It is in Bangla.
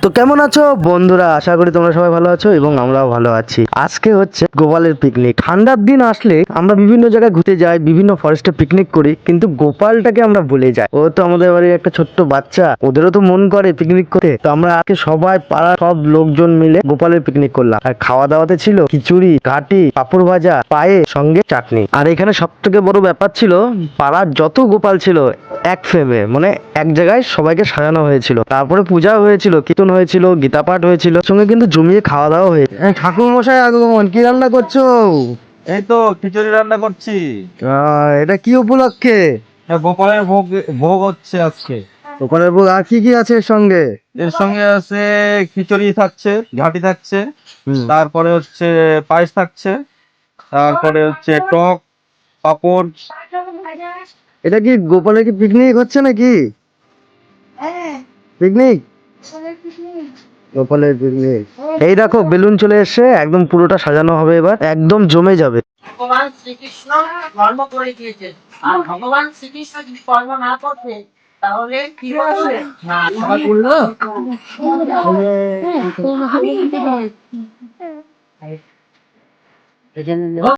তো কেমন আছো বন্ধুরা? আশা করি তোমরা সবাই ভালো আছো এবং আমরাও ভালো আছি। আজকে হচ্ছে গোপালের পিকনিক। ঠান্ডার দিন আসলে আমরা বিভিন্ন জায়গায় ঘুরতে যাই, বিভিন্ন ফরেস্টে পিকনিক করি, কিন্তু গোপালটাকে আমরা ভুলে যাই। ও তো আমাদের বাড়ির একটা ছোট্ট বাচ্চা, ওদেরও তো মন করে পিকনিক করতে। তো আমরা আজকে সবাই পাড়ার সব লোকজন মিলে গোপালের পিকনিক করলাম। আর খাওয়া দাওয়াতে ছিল খিচুড়ি, ঘাটি, পাঁপড় ভাজা, পায়ে সঙ্গে চাটনি। আর এখানে সব থেকে বড় ব্যাপার ছিল, পাড়ার যত গোপাল ছিল এক ফ্রেমে, মানে এক জায়গায় সবাইকে সাজানো হয়েছিল। তারপরে পূজা হয়েছিল, কীর্তন হয়েছিল, গীতা পাঠ হয়েছিল, সঙ্গে কিন্তু জমিয়ে খাওয়া দাওয়া হয়েছে। ঠাকুর মশাই আগমন, কি রান্না করছো? এই তো খিচুড়ি রান্না করছি। এটা কি উপলক্ষে? গোপালের ভোগ ভোগ হচ্ছে আজকে। ওখানে আর কি কি আছে এর সঙ্গে? এর সঙ্গে আছে খিচুড়ি থাকছে, ঘাটি থাকছে, হুম। তারপরে হচ্ছে পায়েস থাকছে, তারপরে হচ্ছে টক, পাঁপড়। এটা কি গোপালের কি পিকনিক হচ্ছে নাকি? পিকনিক, গোপালের পিকনিক। এই দেখো বেলুন চলে এসেছে, একদম পুরোটা সাজানো হবে, এবার একদম জমে যাবে। ভগবান শ্রীকৃষ্ণ কর্ম করে দিয়েছেন, আর ভগবান শ্রীকৃষ্ণ যদি কর্ম না করতেন তাহলে কি হতো না সবাই বললো